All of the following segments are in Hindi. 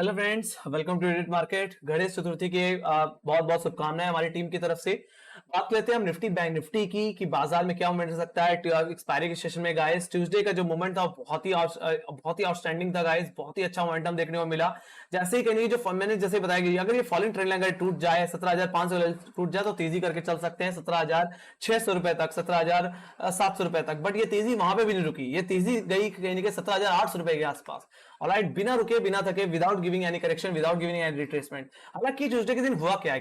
Hello friends, welcome to unit market. Ganesh Chaturthi के बहुत बहुत शुभकामनाएं हमारी टीम की तरफ से। बात करते हैं हम निफ्टी बैंक निफ्टी की कि बाजार में क्या मूवमेंट हो सकता है एक्सपायरी के सेशन में। गाइस, ट्यूसडे का जो मूवमेंट था वो बहुत ही आउटस्टैंडिंग था गाइस। बहुत ही अच्छा मोमेंटम देखने को मिला। जैसे ही कहीं जो मैंने जैसे बताया कि अगर ये फॉलिंग ट्रेंड लाइन अगर टूट जाए 17,500 टूट जाए तो तेजी करके चल सकते हैं 17,600 रुपए तक, 17,700 रुपए तक। बट ये तेजी वहां पे भी नहीं रुकी, ये तेजी गई कहीं 17,800 रुपए के आसपास। ऑलराइट, बिना रुके बिना थके, without giving any correction, without giving any retracement. हालांकि ट्यूसडे के दिन हुआ क्या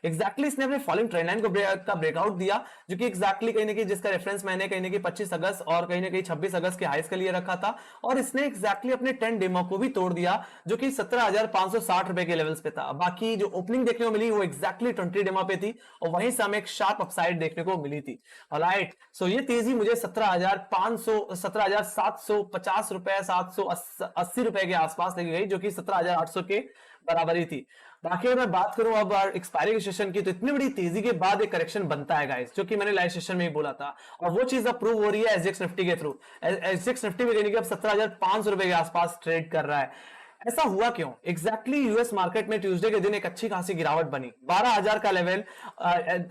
एग्जैक्टली इसने अपने फॉलिंग ट्रेंड लाइन का ब्रेकआउट दिया, जो कि एग्जैक्टली कहीं ना कहीं जिसका रेफरेंस मैंने कहीं ना कहीं 25 अगस्त और कहीं ना कहीं 26 अगस्त के हाईस के लिए रखा था। और इसने एग्जैक्टली अपने 10 डेमो को भी तोड़ दिया, जो कि 17,560 रुपए के लेवल्स पे था। बाकी जो ओपनिंग देखने को मिली वो एग्जैक्टली 20 डेमो पे थी और वहीं से हमें एक शार्प अपसाइड देखने को मिली थी। ऑलराइट, सो ये तेजी मुझे 17,500 17,750 रुपए 780 रुपए के आसपास लगी गई, जो कि 17,800 के बराबर ही थी। बाकी अगर मैं बात करूं अब एक्सपायरी के सेशन की, तो इतनी बड़ी तेजी के बाद एक करेक्शन बनता है गाइस, जो कि मैंने लाइव सेशन में ही बोला था। और वो चीज अब प्रूव हो रही है एसजीएक्स निफ्टी के थ्रू। एसजीएक्स निफ्टी में कहीं अब 17,500 रुपए के आसपास ट्रेड कर रहा है। ऐसा हुआ क्यों? एग्जैक्टली यूएस मार्केट में ट्यूसडे के दिन एक अच्छी खासी गिरावट बनी। 12,000 का लेवल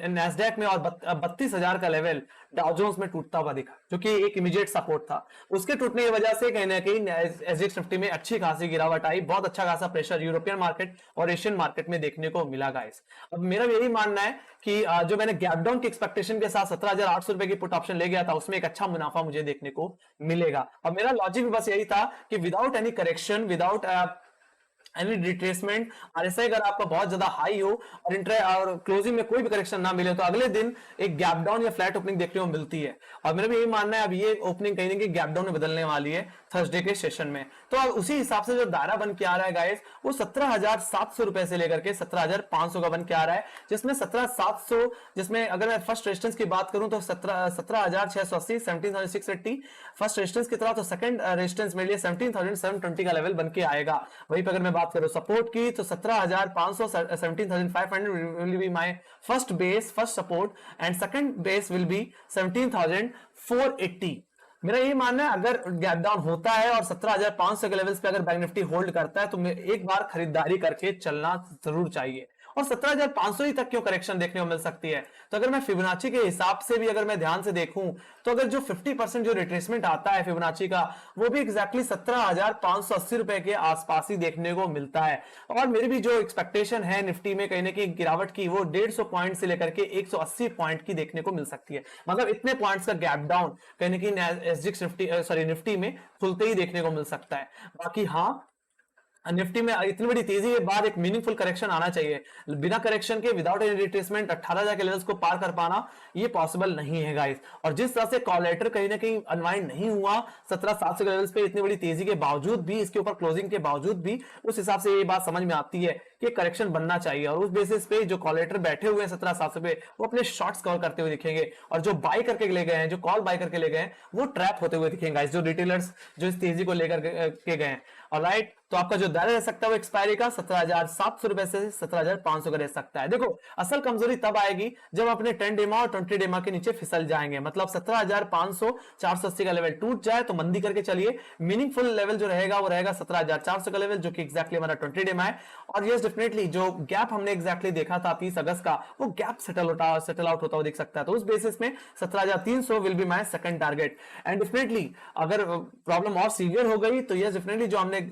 नैस्डैक में और 32,000 का लेवल डाउ जोन्स में टूटता हुआ दिखा, जो कि एक इमीडिएट सपोर्ट था। उसके टूटने की वजह से कहीं ना कहीं एसजीएक्स निफ्टी में अच्छी खासी गिरावट आई। बहुत अच्छा खासा प्रेशर यूरोपियन मार्केट और एशियन मार्केट में देखने को मिला गाइस। अब मेरा यही मानना है कि जो मैंने गैप डाउन की एक्सपेक्टेशन के साथ 17,800 रुपए की पुट ऑप्शन ले गया था, उसमें एक अच्छा मुनाफा मुझे देखने को मिलेगा। और मेरा लॉजिक भी बस यही था कि without any correction, without any retracement, RSI अगर आपका बहुत ज्यादा हाई हो और क्लोजिंग में कोई भी करेक्शन ना मिले तो अगले दिन एक गैप डाउन या फ्लैट ओपनिंग देखने को मिलती है। और मेरा भी यही मानना है अब ये ओपनिंग कहीं ना कहीं गैप डाउन में बदलने वाली है थर्सडे के सेशन में। तो अब उसी हिसाब से जो दायरा बन के आ रहा है गाइस, वो 17,700 रुपए से लेकर के 17,500 का बन के आ रहा है, जिसमें 17,700, जिसमें अगर मैं फर्स्ट रेजिस्टेंस की बात करूं तो 17,680, 17,680 फर्स्ट रेजिस्टेंस की तरह। तो सेकंड रेजिस्टेंस मेरे लिए 17,720 का लेवल बन के आएगा। वहीं पर अगर मैं बात करो सपोर्ट की, तो 17,500, 17,500 will be my first base, first support, and second base will be 17,480। मेरा यही मानना है अगर गैप डाउन होता है और 17,500 के लेवल्स पे अगर बैंक निफ्टी होल्ड करता है तो एक बार खरीदारी करके चलना जरूर चाहिए। और 17,500 ही तक क्यों करेक्शन देखने को मिल सकती है? तो अगर मैं फिबोनाची के हिसाब से भी अगर मैं ध्यान से देखूं तो अगर जो 50% जो रिट्रेसमेंट आता है फिबोनाची का, वो भी एग्जैक्टली 17,580 रुपए के आसपास ही देखने को मिलता है। और मेरी भी जो एक्सपेक्टेशन है निफ्टी में कहीं ना कहीं गिरावट की, वो 150 पॉइंट से लेकर के 180 पॉइंट की देखने को मिल सकती है। मतलब इतने पॉइंट्स का गैप डाउन कहीं ना कहीं एसजीएक्स निफ्टी में खुलते ही देखने को मिल सकता है। बाकी हाँ, निफ्टी में इतनी बड़ी तेजी के बाद एक मीनिंगफुल करेक्शन आना चाहिए। बिना करेक्शन के, विदाउट एनी रिट्रेसमेंट 18,000 के लेवल्स को पार कर पाना ये पॉसिबल नहीं है गाइस। और जिस तरह से कॉलेटर कहीं ना कहीं अनवाइंड नहीं हुआ 17,700 के लेवल्स पे, इतनी बड़ी तेजी के बावजूद भी, इसके ऊपर क्लोजिंग के बावजूद भी, उस हिसाब से ये बात समझ में आती है कि करेक्शन बनना चाहिए। और उस बेसिस पे जो कॉलेटर बैठे हुए हैं 17,700 पे, वो अपने शॉर्ट्स कवर करते हुए दिखेंगे। और जो बाय करके ले गए हैं, जो कॉल बाय करके ले गए हैं, वो ट्रैप होते हुए दिखेंगे गाइस, जो रिटेलर्स जो इस तेजी को लेकर के गए हैं। ऑलराइट, तो आपका जो दायरा रह सकता है वो एक्सपायरी का 17,700 रुपए से 17,500 का रह सकता है। देखो, असल कमजोरी तब आएगी जब अपने 10 डेमा और 20 डेमा के नीचे फिसल जाएंगे। मतलब 17,500, 480 का लेवल टूट जाए तो मंदी करके चलिए। मीनिंगफुल लेवल जो रहेगा वो रहेगा 17,400 का लेवल, जो कि एग्जैक्टली हमारा 20 डेमा है। और यस, डेफिनेटली जो गैप हमने एग्जैक्टली देखा था 30 अगस्त का, वो गैप सेटल आउट होता हुआ दिख सकता है। तो उस बेसिस में 17,300 will be my second target. And definitely अगर प्रॉब्लम और सीवियर हो गई तो यस, डेफिनेटली जो हमने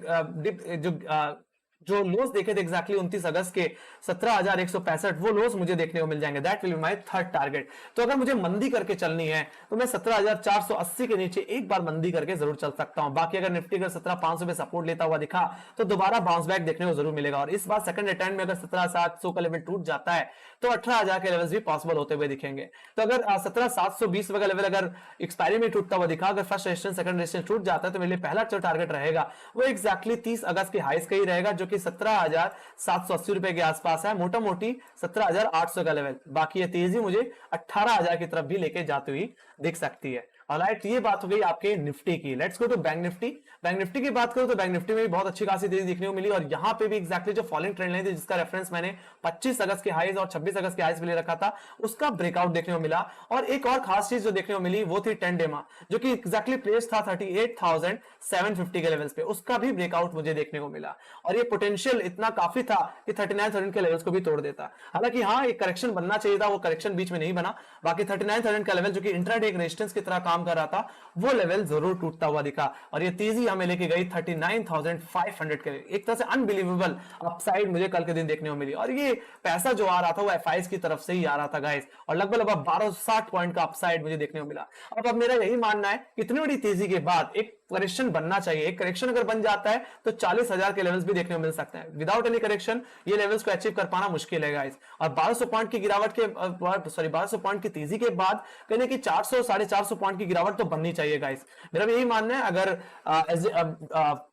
जो लोस देखे थे एग्जैक्टली 29 अगस्त के 17,165, वो लोस मुझे देखने को मिल जाएंगे। That will be my third target. तो अगर मुझे मंदी करके चलनी है तो मैं 17,480 के नीचे एक बार मंदी करके जरूर चल सकता हूं। बाकी अगर निफ्टी अगर 17,500 पे सपोर्ट लेता हुआ दिखा तो दोबारा बाउंस बैक देखने को जरूर मिलेगा। और इस बार सेकंड अटेम्प्ट में अगर 17,700 का लेवल टूट जाता है तो 18,000 के लेवल्स भी पॉसिबल होते हुए दिखेंगे। तो अगर 17,720 का लेवल अगर एक्सपायरी में टूटता हुआ दिखा, अगर फर्स्ट रेजिस्टेंस सेकंड रेजिस्टेंस टूट जाता है, तो मेरे लिए पहला जो टारगेट रहेगा वो एग्जैक्टली 30 अगस्त के हाईस का ही रहेगा, जो कि 17,780 रुपए के आसपास है। मोटा मोटी 17,800 का लेवल। बाकी ये तेजी मुझे 18,000 की तरफ भी लेके जाती हुई दिख सकती है। ऑलराइट, ये बात हो गई आपके निफ्टी की। Let's go to Bank Nifty. Bank Nifty की बात करूं तो बैंक निफ्टी में भी बहुत अच्छी खासी तेजी देखने को मिली, और यहां पे भी एग्जैक्टली जो फॉलोइंग ट्रेंड लाइन थी जिसका रेफरेंस मैंने 25 अगस्त के हाईज और 26 अगस्त के हाईज पे ले रखा था, उसका ब्रेकआउट देखने को मिला। और एक और खास चीज जो देखने को मिली वो थी 10 डेमा, जो कि एग्जैक्टली प्लेस था 38,750 के लेवल्स पे, उसका भी ब्रेकआउट मुझे देखने को मिला। और ये पोटेंशियल इतना काफी था कि 39,000 के लेवल्स को भी तोड़ देता। हालांकि हाँ, एक करेक्शन बनना चाहिए था, वो करेक्शन बीच में नहीं बना। बाकी 39,000 का लेवल जो कि इंट्राडे एक रेजिस्टेंस की तरह काम कर रहा था, वो लेवल जरूर टूटता हुआ दिखा, और ये तेजी हमें लेके गई 39,500 के लिए। एक तरह से अनबिलीवेबल अपसाइड मुझे कल के दिन देखने को मिली, और ये पैसा जो आ रहा था वो एफआईज की तरफ से ही आ रहा था गाइस, और लगभग 1260 पॉइंट का अपसाइड मुझे देखने को मिला। अब मेरा यही मानना है, इतनी बड़ी तेजी के बाद एक करेक्शन बनना चाहिए। एक करेक्शन अगर बन जाता है तो 40,000 के लेवल्स भी देखने को मिल सकते हैं। विदाउट एनी करेक्शन ये लेवल्स को अचीव कर पाना मुश्किल है गाइस। और 1200 पॉइंट की गिरावट के 1200 पॉइंट की तेजी के बाद कहने की 400 450 पॉइंट की गिरावट तो बननी चाहिए गाइस। मेरा भी यही मानना है, अगर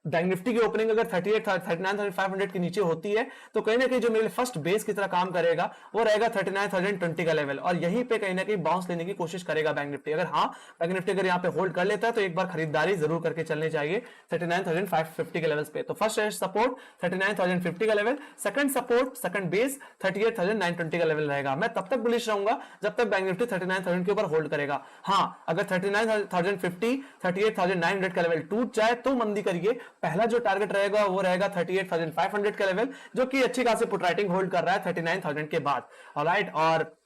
बैंक निफ्टी की ओपनिंग अगर 39,500 के नीचे होती है तो कहीं ना कहीं जो मेरे फर्स्ट बेस की तरह काम करेगा वो रहेगा 39,020 का लेवल, और यहीं पे कहीं ना कहीं बाउंस लेने की कोशिश करेगा बैंक निफ्टी। अगर हाँ, बैंक निफ्टी अगर यहाँ पे होल्ड कर लेता है तो एक बार खरीदारी जरूर करके चलने चाहिए 39,550 के लेवल्स पे। तो फर्स्ट सपोर्ट 39,050 का level, second support second base 38,920 का लेवल रहेगा। मैं तब तक बुलिश रहूंगा जब तक बैंक निफ्टी 39,000 के ऊपर होल्ड करेगा। हाँ, अगर 39,050 38,900 का लेवल टूट जाए तो मंदी करिए। पहला जो टारगेट रहेगा वो रहेगा 38,500 का लेवल, जो कि अच्छी खासी पुट राइटिंग होल्ड कर रहा है 39,000 के बाद। ऑलराइट, और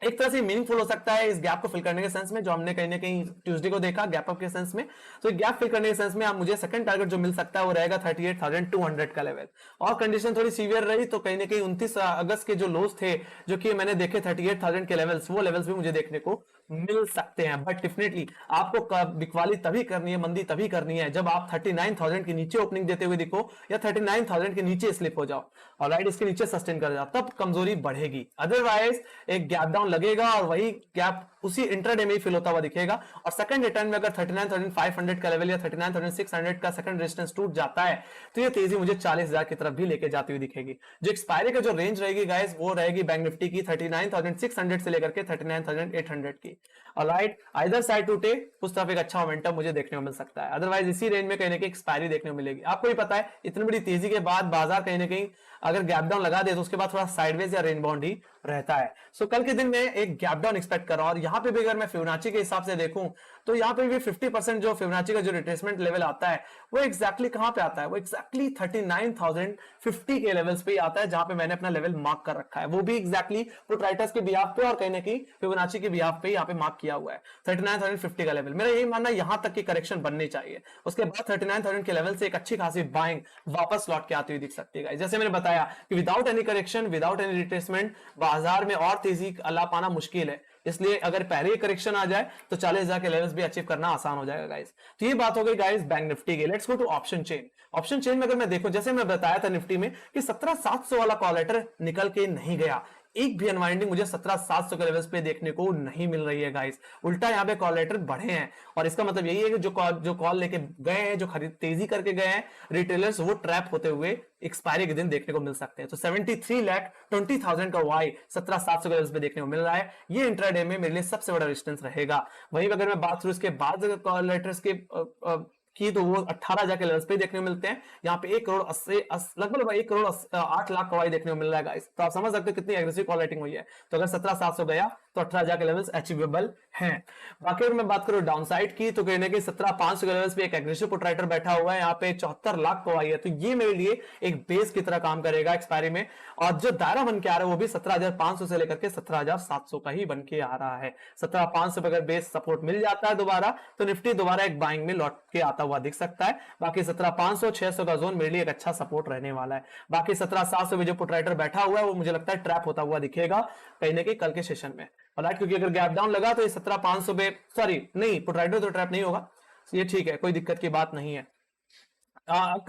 एक तरह से मीनिंगफुल हो सकता है इस गैप को फिल करने के सेंस में, जो हमने कहीं ना कहीं ट्यूसडे को देखा गैप अप के सेंस में। तो गैप फिल करने के सेंस में आप मुझे सेकंड टारगेट जो मिल सकता है वो रहेगा 38,200 का लेवल। और कंडीशन थोड़ी सीवियर रही तो कहीं ना कहीं 29 अगस्त के जो लोस थे जो कि मैंने देखे 38,000 के लेवल्स, वो लेवल्स भी मुझे देखने को मिल सकते हैं। बट डेफिनेटली आपको बिकवाली तभी करनी है, मंदी तभी करनी है जब आप 39,000 के नीचे ओपनिंग देते हुए दिखो या 39,000 के नीचे स्लिप हो जाओ, ऑलराइट, इसके नीचे सस्टेन कर जाओ, तब कमजोरी बढ़ेगी। अदरवाइज एक गैप डाउन लगेगा और वही गैप उसी इंट्राडे में ही फिल होता हुआ दिखेगा। और सेकंड रिटर्न में अगर 39,500 का लेवल या 39,600 का सेकंड रेजिस्टेंस टूट जाता है तो ये तेजी मुझे 40,000 की तरफ भी लेके जाती हुई दिखेगी। जो एक्सपायरी का जो रेंज रहेगी गाइस वो रहेगी बैंक निफ्टी की 39,600 से लेकर के 39,800 की। ऑलराइट, आइदर साइड टूटे उस तरफ एक अच्छा मोमेंटम मुझे देखने को मिल सकता है, अदरवाइज इसी रेंज में कहीं ना कहीं एक्सपायरी देखने को मिलेगी। आपको भी पता है इतनी बड़ी तेजी के बाद बाजार कहीं ना कहीं अगर गैप डाउन लगा दे तो उसके बाद थोड़ा साइडवेज या रेन बाउंड ही रहता है। सो कल के दिन में एक गैप डाउन एक्सपेक्ट कर रहा हूं, और यहां पे भी अगर मैं फिबोनाची के हिसाब से देखूं तो यहां पे भी 50% जो फिबोनाची का जो रिट्रेसमेंट लेवल आता है वो एग्जैक्टली कहां पे आता है, वो एग्जैक्टली 39,050 के लेवल्स पे आता है, जहां पे मैंने अपना लेवल मार्क कर रखा है। वो भी एग्जैक्टली प्रोट्राइटर्स के बिहाफ पे और कहीं ना कहीं फिबोनाची के बिहाफ पे यहां पे मार्क किया हुआ है 39,050 का लेवल। मेरा यही मानना है यहां तक की करेक्शन बननी चाहिए, उसके बाद 39,000 के लेवल से एक अच्छी खासी बाइंग वापस लौट के आती हुई दिख सकती है। जैसे मैंने बताया कि without any correction without any retracement बाजार में और तेजी ला पाना मुश्किल है, इसलिए अगर पहले ही करेक्शन आ जाए तो 40,000 के लेवल्स भी अचीव करना आसान हो जाएगा गाइस। तो ये बात हो गई गाइस बैंक निफ्टी की। Let's go to option chain. Option chain में अगर मैं देखूं, जैसे मैं बताया था निफ्टी में कि 17,700 वाला कॉल लेटर निकल के नहीं गया, एक भी अनवाइंडिंग मुझे 17,700 के लेवल्स पे देखने को नहीं मिल रही है गाइस। उल्टा यहाँ पे कॉल लेटर बढ़े हैं, और इसका मतलब यही है कि जो कॉल लेके गए हैं, जो खरीद तेजी करके गए हैं रिटेलर्स, वो ट्रैप होते हुए एक्सपायरी के दिन देखने को मिल सकते हैं। तो 73,20,000 का वाई 17,700 के लेवल्स पे देखने को मिल रहा है। ये इंट्राडे में मेरे लिए सबसे बड़ा रेजिस्टेंस रहेगा। वहीं अगर मैं बात करूं इसके बाद कॉल लेटर्स के की तो वो 18,000 के लेवल्स पे देखने को मिलते हैं। यहाँ पे 1 करोड़ 80 लगभग 1 करोड़ 8 लाख का वाई देखने को मिल रहा है गाइस। तो आप समझ सकते हो कितनी एग्रेसिव कॉल रेटिंग हुई है। तो अगर 17,700 गया तो 18,000 के लेवल्स अचीवेबल हैं। बाकी अगर मैं बात करूं डाउनसाइड की तो कहने के 17,500 के लेवल्स पे एक एग्रेसिव पुट राइटर बैठा हुआ है, यहाँ पे 74 लाख का वाई है। तो ये मेरे लिए एक बेस की तरह काम करेगा एक्सपायरी में, और जो दायरा बन के आ रहा है वो भी 17,500 से लेकर के 17,700 का ही बन के आ रहा है। 17,500 पे अगर बेस सपोर्ट मिल जाता है दोबारा तो निफ्टी दोबारा एक बाइंग में लौट के आता हुआ दिख सकता है। बाकी 17,500 600 का जोन मेरे लिए एक अच्छा सपोर्ट रहने वाला है। बाकी 17,700 में जो पुट राइटर बैठा हुआ है वो मुझे लगता है ट्रैप होता हुआ दिखेगा कहीं ना कहीं कल के सेशन में, राइट, क्योंकि अगर गैप डाउन लगा तो ये 17,500 पे सॉरी नहीं, पुट राइटर तो ट्रैप नहीं होगा, ये ठीक है, कोई दिक्कत की बात नहीं है।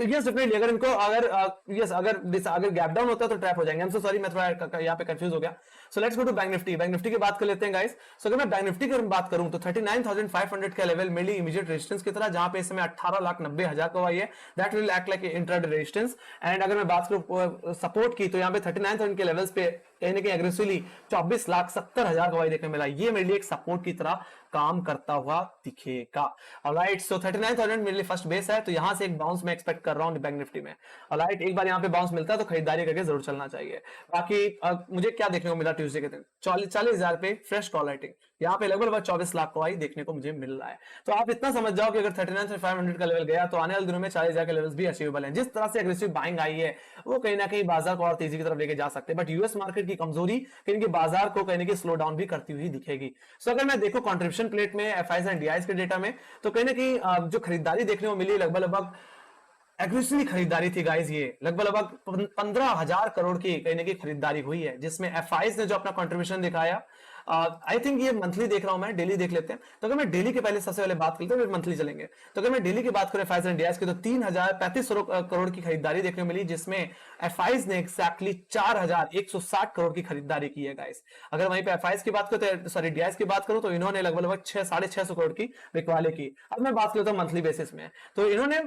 यस डेफिनेटली अगर इनको अगर गैप डाउन होता है तो ट्रैप हो जाएंगे। सो सॉरी, मैं थोड़ा यहाँ पे कंफ्यूज हो गया। So let's go to Bank Nifty. Bank Nifty की बात कर लेते हैं गाइस। सो अगर मैं बैंक निफ्टी की बात करूं तो 39,500 का लेवल मेरे लिए इमीडिएट रेजिस्टेंस की तरह, जहां पे इस समय 18,90,000 का वाई है, that will act like intraday resistance. And अगर मैं बात करूं सपोर्ट की तो यहाँ पे 39,000 के लेवल्स पे कहीं ना कहीं एग्रेसिवली 24,70,000 का भाई देखने मिला, ये मेरे लिए एक सपोर्ट की तरह काम करता हुआ दिखेगा। ऑलराइट, सो 39,000 मेरे लिए फर्स्ट बेस है, तो यहां से एक बाउंस मैं एक्सपेक्ट कर रहा हूं बैंक निफ्टी में। ऑलराइट, एक बार यहां पे बाउंस मिलता है तो खरीदारी करके जरूर चलना चाहिए। बाकी मुझे क्या देखने को मिला ट्यूसडे के दिन, 40,000 पे फ्रेश कॉल राइटिंग, यहाँ पे लगभग 24 लाख को आई देखने को मुझे मिल रहा है। तो आप इतना समझ जाओ कि अगर 39,500 का लेवल गया तो आने वाले दिनों में 40,000 के लेवल्स भी अचीवेबल हैं। जिस तरह से एग्रेसिव बाइंग आई है वो कहीं ना कहीं बाजार को और तेजी की तरफ लेके जा सकते हैं, बट यूएस मार्केट की कमजोरी कहीं कि बाजार को कहीं ना कहीं स्लो डाउन भी करती हुई दिखेगी। सो अगर मैं देखूं कंट्रीब्यूशन प्लेट में एफआईज एंड डीआईज के डेटा में, तो कहीं ना कहीं जो खरीदारी देखने को मिली लगभग एग्रेसिवली खरीदारी थी गाइस, ये लगभग 15,000 करोड़ की कहीं ना कहीं खरीदारी हुई है, जिसमें एफआईज ने जो अपना कंट्रीब्यूशन दिखाया, आई थिंक ये मंथली देख रहा हूं मैं, डेली देख लेते हैं। तो अगर मैं डेली के पहले सबसे पहले बात करते हैं, फिर मंथली चलेंगे। तो अगर मैं डेली की बात करूं एफआईज एंड डीआईज की, तो 3,035 करोड़ की खरीदारी देखने को मिली, जिसमें एफआईज ने एक्जैक्टली 4,160 करोड़ की खरीदारी की है गाइस। अगर वहीं पे एफआईज की बात करूं तो सॉरी डीआईज की बात करूं तो इन्होंने लगभग 6,650 करोड़ की बिकवाले की। अब मैं बात करता हूं मंथली बेसिस में, तो इन्होंने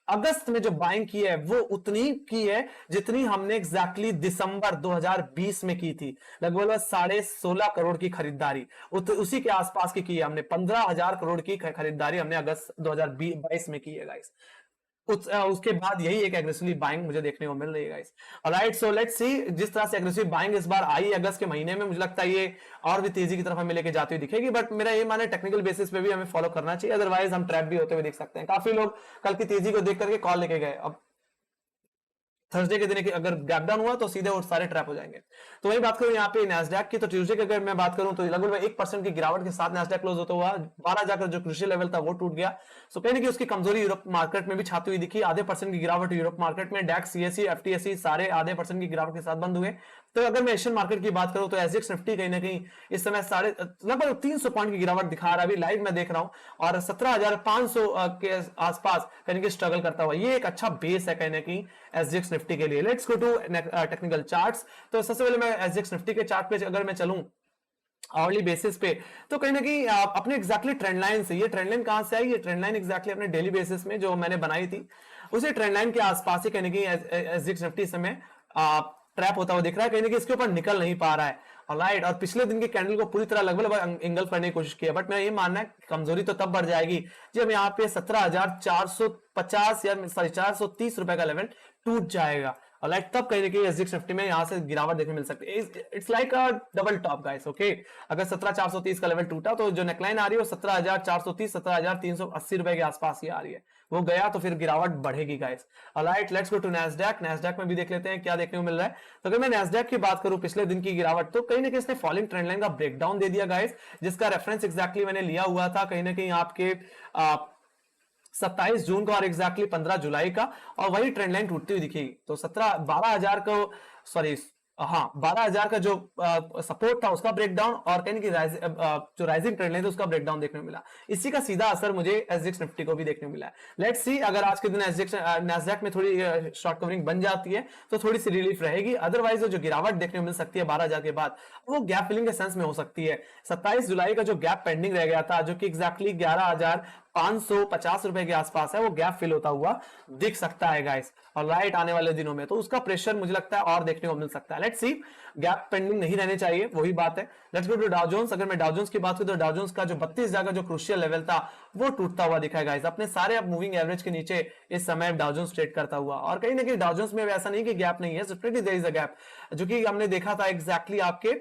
अगस्त में जो बाइंग की है वो उतनी की है जितनी हमने एग्जैक्टली दिसंबर 2020 में की थी, लगभग 16.5 करोड़ की खरीदारी उसी के आसपास की है हमने। 15,000 करोड़ की खरीदारी हमने अगस्त 2022 में की है गाइस। उसके बाद यही एक एग्रेसिवली बाइंग मुझे देखने को मिल रही है guys. Alright, so let's see, जिस तरह से एग्रेसिव बाइंग इस बार आई अगस्त के महीने में, मुझे लगता है ये और भी तेजी की तरफ हमें लेके जाती हुई दिखेगी, बट मेरा ये माने टेक्निकल बेसिस पे भी हमें फॉलो करना चाहिए, अदरवाइज हम ट्रैप भी होते हुए देख सकते हैं। काफी लोग कल की तेजी को देख करके कॉल लेके गए, अब थर्सडे के दिन अगर गैप डाउन हुआ तो सीधे और सारे ट्रैप हो जाएंगे। तो वही बात करूं यहाँ पे नैस्डैक की, तो ट्यूसडे की अगर मैं बात करूं तो लगभग 1% की गिरावट के साथ नैस्डैक क्लोज होता हुआ 12,000 का जो क्रूशियल लेवल था वो टूट गया। सो कहीं ना कहीं उसकी कमजोरी यूरोप मार्केट में भी छाती हुई दिखी, आधे % की गिरावट यूरोप मार्केट में, डैक्स, सीएसई, एफटीएसई सारे आधे % की गिरावट के साथ बंद हुए। तो अगर मैं एशियन मार्केट की बात करूं तो एसजीएक्स निफ्टी कहीं ना कहीं इस समय लगभग 300 पॉइंट की गिरावट दिखा रहा है, अभी लाइव मैं देख रहा हूं, और 17,500 के आसपास कहीं ना स्ट्रगल करता हुआ, ये एक अच्छा बेस है कहीं ना कहीं एसजीएक्स निफ्टी के लिए। Let's go to technical charts. तो सबसे पहले मैं एसजीएक्स निफ्टी के चार्ट पे अगर मैं चलूं आवरली बेसिस पे, तो कहीं ना कहीं अपने एग्जैक्टली ट्रेंड लाइन से, ये ट्रेंड लाइन कहां से आई, ये ट्रेंड लाइन एग्जैक्टली अपने डेली बेसिस में जो मैंने बनाई थी उसी ट्रेंड लाइन के आसपास ही कहीं ना कहीं एसजीएक्स निफ्टी समय ट्रैप होता हुआ दिख रहा है, कहीं ना कहीं इसके ऊपर निकल नहीं पा रहा है। ऑलराइट, और पिछले दिन के कैंडल को पूरी तरह लगभग इंगल्फ करने की कोशिश की है, बट मैं ये मानना है कमजोरी तो तब बढ़ जाएगी जब यहाँ पे 17,450 या सॉरी 430 रुपए का लेवल टूट जाएगा। ऑलराइट, तब कहीं ना कहीं एसजीएक्स निफ्टी में यहां से गिरावट देखने मिल सकती है। It's like a double top guys, okay. अगर 17,430 का लेवल टूटा तो जो नेकलाइन आ रही है वो 17,430 17,380 रुपए के आसपास ही आ रही है, वो गया तो फिर गिरावट बढ़ेगी guys. Alright, let's go to Nasdaq. Nasdaq में भी देख लेते हैं क्या देखने को मिल रहा है। तो अगर मैं नैस्डैक की बात करूं पिछले दिन की गिरावट, तो कहीं ना कहीं इसने फॉलिंग ट्रेंड लाइन का ब्रेकडाउन दे दिया गाइस, जिसका रेफरेंस एग्जैक्टली मैंने लिया हुआ था कहीं ना कहीं आपके 27 जून को और एग्जैक्टली 15 जुलाई का, और वही ट्रेंड लाइन टूटती हुई दिखेगी। तो 12,000 को सॉरी हाँ 12,000 का जो सपोर्ट था उसका ब्रेकडाउन, और कहीं की जो राइजिंग ट्रेंड लाइन थी उसका ब्रेकडाउन देखने को मिला। इसी का सीधा असर मुझे एसजीएक्स निफ्टी को भी देखने को मिला। लेट्स सी, अगर आज के दिन एसजीएक्स नैस्डैक में थोड़ी शॉर्ट कवरिंग बन जाती है तो थोड़ी सी रिलीफ रहेगी, अदरवाइज जो गिरावट देखने को मिल सकती है 12,000 के बाद, वो गैप फिलिंग के सेंस में हो सकती है। 27 जुलाई का जो गैप पेंडिंग रह गया था, जो कि एग्जैक्टली 11,550 रुपए के आसपास है, वो गैप फिल होता हुआ दिख सकता है गाइस। ऑलराइट, आने वाले दिनों में तो उसका प्रेशर मुझे लगता है और देखने को मिल सकता है। लेट्स सी, गैप पेंडिंग नहीं रहने चाहिए, वही बात है। Let's go to Dow Jones. अगर मैं डाउ जोन्स की बात करूं तो डाउ जोन्स का जो 32,000 का जो क्रूशियल लेवल था वो टूटता हुआ दिखा है गाइस, अपने सारे मूविंग एवरेज के नीचे इस समय डाउ जोन्स ट्रेड करता हुआ। और कहीं ना कहीं डाउ जोन्स में ऐसा नहीं कि गैप नहीं है, definitely there is a gap, जो कि हमने देखा था एग्जैक्टली आपके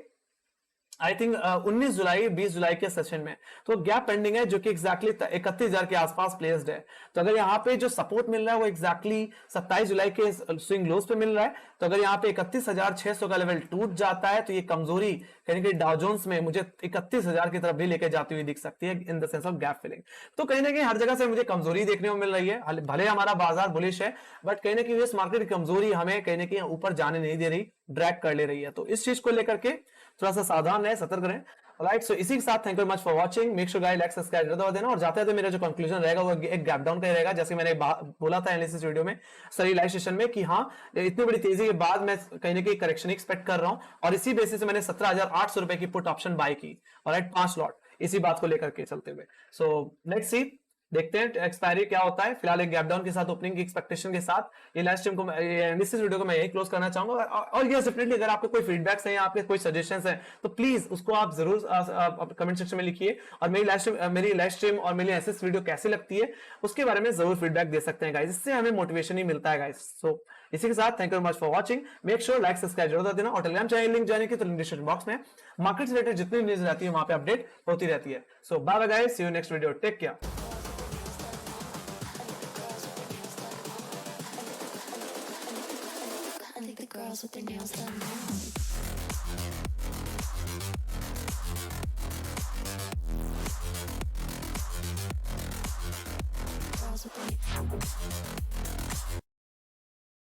आई थिंक 19 जुलाई 20 जुलाई के सेशन में, तो गैप पेंडिंग है जो कि एग्जैक्टली 31,000 के आसपास प्लेस्ड है। तो अगर यहाँ पे जो सपोर्ट मिल रहा है वो एग्जैक्टली 27 जुलाई के स्विंग लोज पे मिल रहा है, तो अगर यहाँ पे 31,600 का लेवल टूट जाता है तो ये कमजोरी कहीं ना कहीं डाउ जोन्स में मुझे 31,000 की तरफ भी लेके जाती हुई दिख सकती है in the sense of gap filling. तो कहीं ना कहीं हर जगह से मुझे कमजोरी देखने को मिल रही है, भले हमारा बाजार बुलिश है, बट कहीं ना कहीं इस मार्केट की कमजोरी हमें कहीं ना कहीं ऊपर जाने नहीं दे रही, ड्रैग कर ले रही है। तो इस चीज को लेकर के थोड़ा सा सावधान रहे, सतर्क रहें। राइट, सो इसी के साथ thank you much for watching. Make sure guys like subscribe दबा देना, और जाते हैं तो मेरा जो कंक्लूजन रहेगा वो एक गैप डाउन का रहेगा, जैसे मैंने बोला था एनालिसिस वीडियो में, सॉरी लाइव सेशन में, कि हाँ इतनी बड़ी तेजी के बाद मैं कहीं ना कहीं करेक्शन एक्सपेक्ट कर रहा हूं, और इसी बेसिस से मैंने 17,800 रुपए की पुट ऑप्शन बाय की। ऑलराइट, 5 लॉट इसी बात को लेकर के चलते हुए। सो लेट्स सी देखते हैं एक्सपायरी क्या होता है। फिलहाल एक गैप डाउन के साथ ओपनिंग की एक्सपेक्टेशन के साथ ये लाइव स्ट्रीम को इस वीडियो को मैं यही क्लोज करना चाहूंगा। और यस डेफिनेटली अगर आपके कोई फीडबैक्स हैं या आपके कोई सजेशंस हैं तो प्लीज उसको आप जरूर कमेंट सेक्शन में लिखिए। और मेरी लाइव स्ट्रीम और मेरी एसएस वीडियो कैसी लगती है उसके बारे में जरूर फीडबैक दे सकते हैं गाइस, इससे हमें मोटिवेशन ही मिलता है गाइस। सो इसी के साथ thank you much for watching. Make sure like subscribe जरूर कर देना और टेलीग्राम चैनल लिंक जाने की तो डिस्क्रिप्शन बॉक्स में मार्केट से रिलेटेड जितनी न्यूज रहती है वहां पे अपडेट होती रहती है। So bye bye guys, see you next video, take care. I think the girls with their nails done now. Girls with their